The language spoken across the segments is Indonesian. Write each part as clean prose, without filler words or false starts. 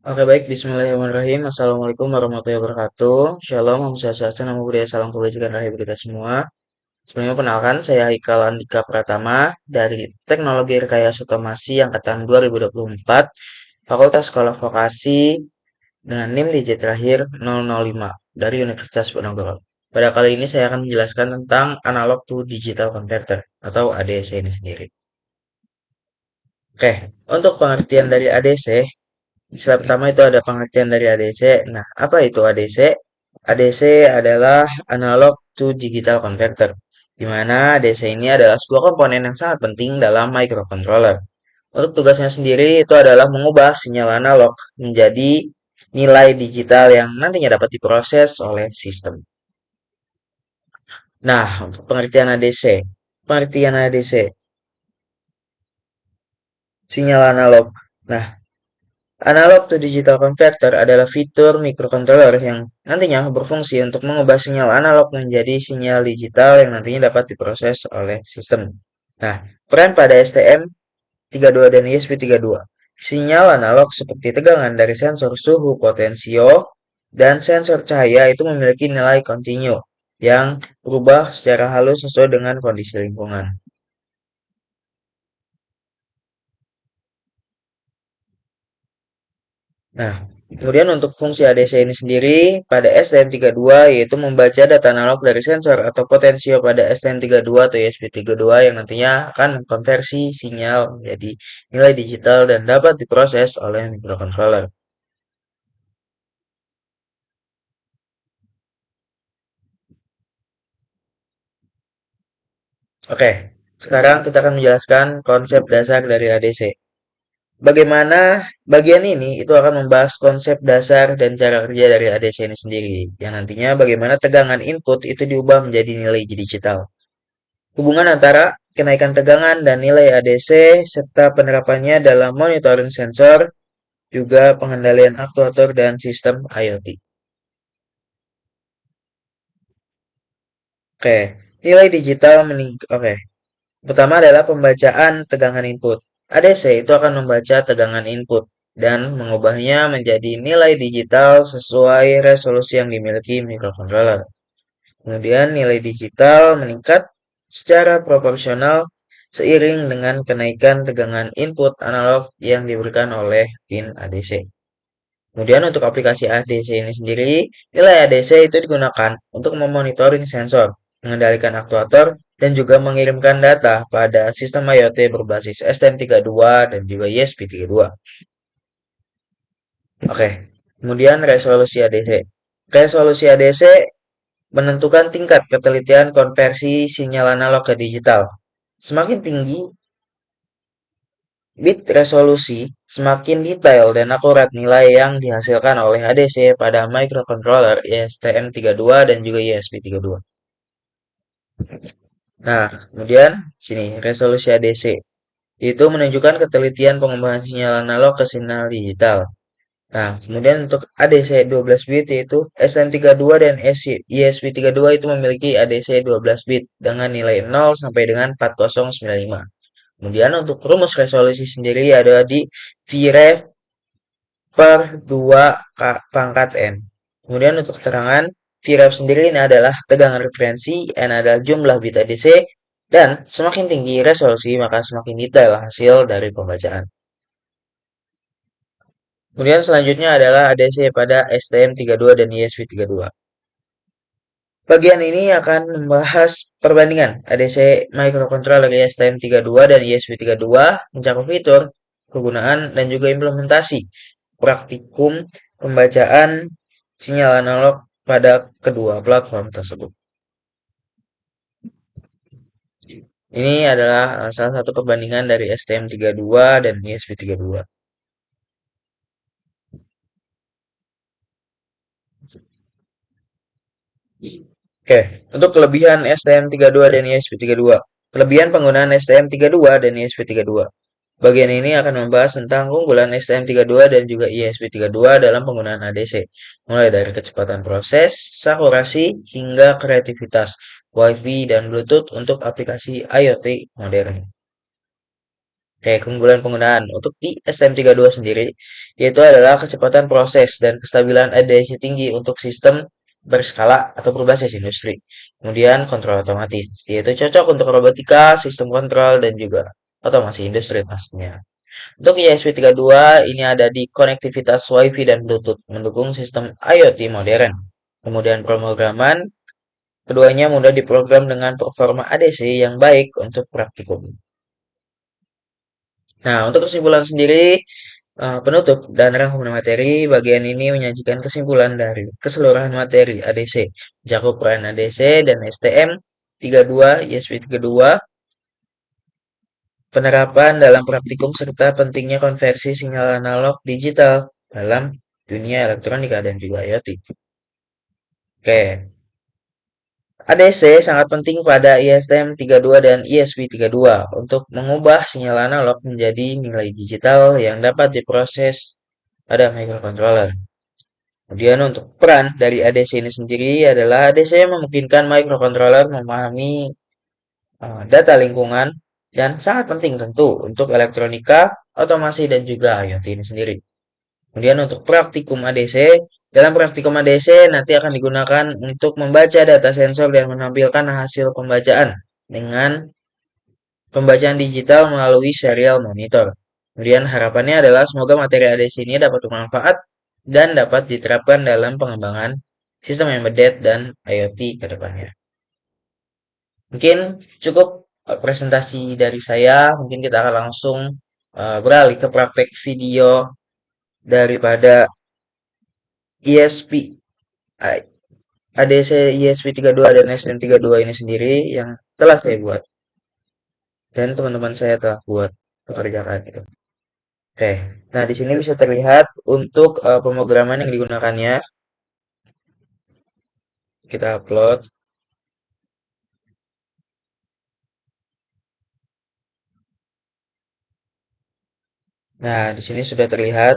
Oke baik, Bismillahirrahmanirrahim. Assalamualaikum warahmatullahi wabarakatuh. Shalom, Om Swastiastu, Namo Buddhaya, Salam Kebajikan Rahayu kita semua. Sebelumnya perkenalkan, saya Haikal Andika Pratama dari Teknologi Rekayasa Otomasi Angkatan 2024, Fakultas Sekolah Vokasi dengan NIM digit terakhir 005 dari Universitas Penogoro. Pada kali ini saya akan menjelaskan tentang Analog to Digital Converter atau ADC ini sendiri. Oke, untuk pengertian dari ADC, istilah pertama itu ada pengertian dari ADC. Nah, apa itu ADC? ADC adalah Analog to Digital Converter, di mana ADC ini adalah sebuah komponen yang sangat penting dalam microcontroller. Untuk tugasnya sendiri itu adalah mengubah sinyal analog menjadi nilai digital yang nantinya dapat diproses oleh sistem. Nah, untuk pengertian ADC. Pengertian ADC, sinyal analog. Nah, Analog to Digital Converter adalah fitur microcontroller yang nantinya berfungsi untuk mengubah sinyal analog menjadi sinyal digital yang nantinya dapat diproses oleh sistem. Nah, peran pada STM32 dan ESP32. Sinyal analog seperti tegangan dari sensor suhu potensio dan sensor cahaya itu memiliki nilai kontinu yang berubah secara halus sesuai dengan kondisi lingkungan. Nah, kemudian untuk fungsi ADC ini sendiri pada STM32 yaitu membaca data analog dari sensor atau potensio pada STM32 atau ESP32 yang nantinya akan mengkonversi sinyal menjadi nilai digital dan dapat diproses oleh microcontroller. Oke, sekarang kita akan menjelaskan konsep dasar dari ADC. Bagaimana bagian ini itu akan membahas konsep dasar dan cara kerja dari ADC ini sendiri, yang nantinya bagaimana tegangan input itu diubah menjadi nilai digital. Hubungan antara kenaikan tegangan dan nilai ADC serta penerapannya dalam monitoring sensor, juga pengendalian aktuator dan sistem IoT. Oke, nilai digital meningkat. Oke, pertama adalah pembacaan tegangan input. ADC itu akan membaca tegangan input dan mengubahnya menjadi nilai digital sesuai resolusi yang dimiliki microcontroller. Kemudian nilai digital meningkat secara proporsional seiring dengan kenaikan tegangan input analog yang diberikan oleh pin ADC. Kemudian untuk aplikasi ADC ini sendiri, nilai ADC itu digunakan untuk memonitoring sensor, mengendalikan aktuator, dan juga mengirimkan data pada sistem IoT berbasis STM32 dan juga ESP32. Oke, kemudian resolusi ADC. Resolusi ADC menentukan tingkat ketelitian konversi sinyal analog ke digital. Semakin tinggi bit resolusi, semakin detail dan akurat nilai yang dihasilkan oleh ADC pada microcontroller STM32 dan juga ESP32. Nah, kemudian sini resolusi ADC itu menunjukkan ketelitian pengembangan sinyal analog ke sinyal digital. Nah, kemudian untuk ADC 12 bit yaitu STM32 dan ESP32 itu memiliki ADC 12 bit dengan nilai 0 sampai dengan 4095. Kemudian untuk rumus resolusi sendiri ada di Vref per 2 pangkat N. Kemudian untuk keterangan, Vref sendiri ini adalah tegangan referensi, N adalah jumlah bit ADC, dan semakin tinggi resolusi maka semakin detail hasil dari pembacaan. Kemudian selanjutnya adalah ADC pada STM32 dan ESP32. Bagian ini akan membahas perbandingan ADC microcontroller STM32 dan ESP32, mencakup fitur, kegunaan, dan juga implementasi praktikum pembacaan sinyal analog pada kedua platform tersebut. Ini adalah salah satu perbandingan dari STM32 dan ESP32. Oke, untuk kelebihan STM32 dan ESP32. Kelebihan penggunaan STM32 dan ESP32. Bagian ini akan membahas tentang keunggulan STM32 dan juga ESP32 dalam penggunaan ADC, mulai dari kecepatan proses, akurasi, hingga kreativitas, Wi-Fi, dan Bluetooth untuk aplikasi IoT modern. Oke, keunggulan penggunaan untuk di STM32 sendiri, yaitu adalah kecepatan proses dan kestabilan ADC tinggi untuk sistem berskala atau berbasis industri. Kemudian kontrol otomatis, yaitu cocok untuk robotika, sistem kontrol, dan juga otomasi industri pastinya. Untuk ESP32 ini ada di konektivitas Wi-Fi dan Bluetooth, mendukung sistem IoT modern. Kemudian pemrograman, keduanya mudah diprogram dengan performa ADC yang baik untuk praktikum. Nah, untuk kesimpulan sendiri, penutup dan rangkuman materi, bagian ini menyajikan kesimpulan dari keseluruhan materi ADC, cakupan ADC dan STM 32, ISP 32, penerapan dalam praktikum serta pentingnya konversi sinyal analog digital dalam dunia elektronika dan juga IoT. Oke, ADC sangat penting pada ISTM32 dan ISP32 untuk mengubah sinyal analog menjadi nilai digital yang dapat diproses pada microcontroller. Kemudian untuk peran dari ADC ini sendiri adalah ADC memungkinkan microcontroller memahami data lingkungan dan sangat penting tentu untuk elektronika, otomasi dan juga IoT ini sendiri. Kemudian untuk praktikum ADC, dalam praktikum ADC nanti akan digunakan untuk membaca data sensor dan menampilkan hasil pembacaan dengan pembacaan digital melalui serial monitor. Kemudian harapannya adalah semoga materi ADC ini dapat bermanfaat dan dapat diterapkan dalam pengembangan sistem embedded dan IoT ke depannya. Mungkin cukup presentasi dari saya. Mungkin kita akan langsung beralih ke praktek video daripada ISP, ADC ISP32 dan STM32 ini sendiri yang telah saya buat dan teman-teman saya telah buat pekerjaan itu. Oke, nah di sini bisa terlihat untuk pemrograman yang digunakannya. Kita upload. Nah, di sini sudah terlihat,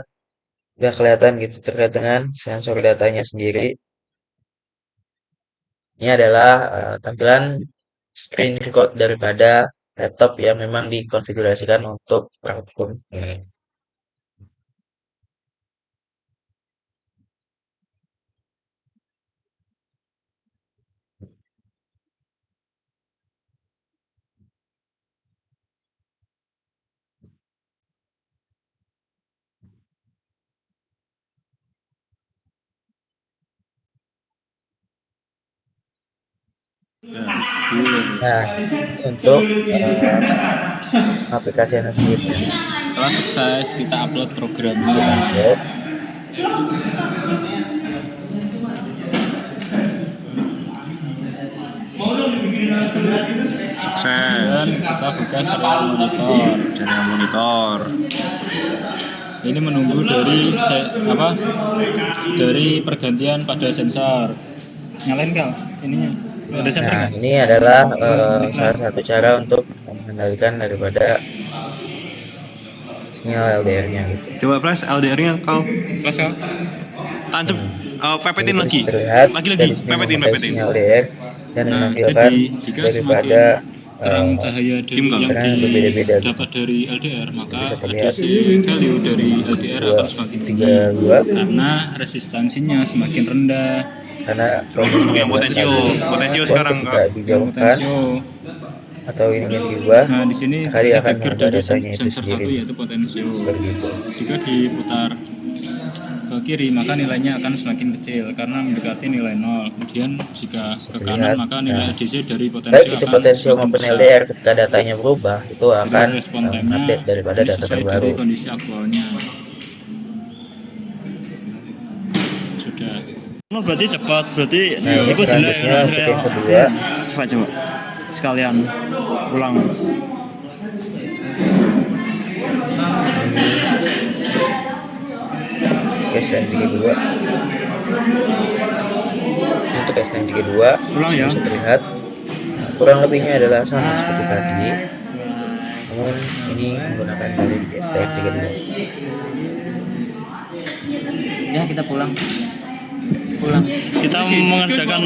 sudah kelihatan gitu terkait dengan sensor datanya sendiri. Ini adalah tampilan screen record daripada laptop yang memang dikonfigurasikan untuk praktikum ini. Nah, ini untuk aplikasinya sendiri ya. Setelah sukses kita upload programnya. Kita upload. Sukses. Dan kita buka serial monitor. Serial monitor. Ini menunggu dari pergantian pada sensor. Nyalain kau ininya. Ada sensor Nah, nggak? ini adalah salah satu cara untuk mengendalikan daripada sinyal LDR-nya gitu. Coba flash LDR-nya kau. Flash kau. Tancap. Pepetin Jadi lagi. terlihat Lagi. dari sini Pepetin. memakai sinyal LDR dan Nah, menampilkan jadi jika daripada terang cahaya dari yang terang yang berbeda-beda gitu. dapat dari LDR, maka bisa terlihat ADC value dari LDR akan semakin tinggi 32 karena resistansinya semakin rendah. karena Yang potensio sekarang ketika dijauhkan Potensio. atau ini diubah, Nah, di sini maka dia akan trigger mengubah dari datanya itu sensor sendiri 1 yaitu potensio. seperti itu. Jika diputar ke kiri maka nilainya akan semakin kecil karena mendekati nilai 0. Kemudian jika ke kanan maka nilai ADC dari potensio Baik itu akan potensio semakin maupun besar. LDR ketika datanya berubah itu Jadi akan respon time-nya update daripada ini data sesuai terbaru. dari kondisi aktualnya. Sudah. Oh, berarti cepat. Berarti Nah, ini itu jelek selanjutnya kan untuk kayak. yang kedua. Coba. Sekalian ulang. STM32 untuk STM32 Ulang ya. bisa terlihat kurang lebihnya adalah sama seperti tadi, namun ini menggunakan dari STM32. Ya kita pulang. Kita mengerjakan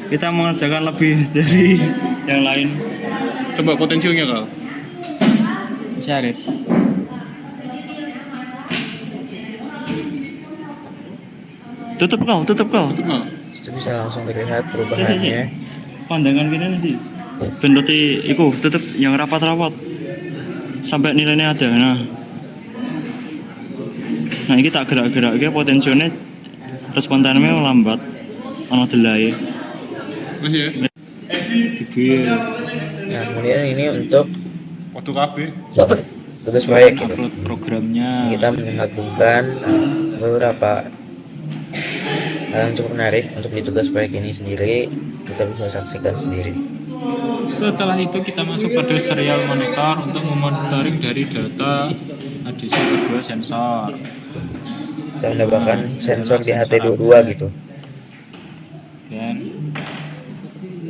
kita mengerjakan lebih dari Yang lain coba potensionya kau. Syarif. Tutup kal, tutup kal. Itu bisa langsung terlihat Si. perubahannya. Pandangan gini sih. Bentuknya iku tutup yang rapat-rapat. Sampai nilainya ada. Nah ini tak gerak-gerak, potensinya respon timer lambat, ono delay. Masih ya? Dibuil. Nah, kemudian ini untuk Waktu KB. tugas proyek gitu. Upload programnya. Kita menggabungkan beberapa hal yang cukup menarik untuk di tugas proyek ini sendiri. Kita bisa saksikan sendiri. Setelah itu kita masuk pada serial monitor untuk memonitoring dari data adisi kedua sensor. Kita mendapatkan sensor di HT22 gitu. Dan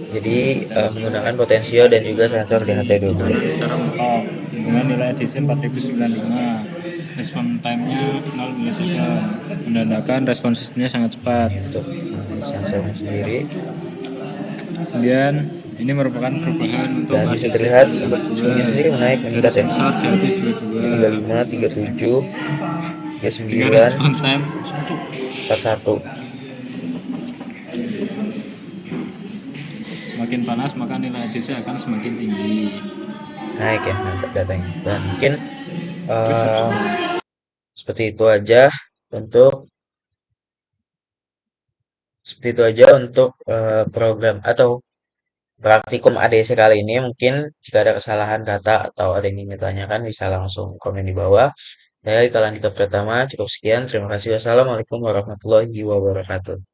Jadi menggunakan potensio dan juga sensor di HT22. secara mentok dengan nilai adisi 4095. Respon time-nya 0 milisecond, menandakan respon sistemnya sangat cepat. Untuk sensornya sendiri. Kemudian ini merupakan perubahan untuk Dan bisa adisi terlihat untuk suhunya sendiri menaik dari meningkat ya. sensor di Ini 35, 35, 37, dengan 39, respon time 41. semakin panas maka nilai adisi akan semakin tinggi. Naik ya datanya. Dan mungkin seperti itu aja untuk program atau praktikum ADC kali ini. Mungkin jika ada kesalahan kata atau ada yang ingin ditanyakan bisa langsung komen di bawah. Saya Ikalan Dika Pratama, cukup sekian. Terima kasih. Wassalamualaikum warahmatullahi wabarakatuh.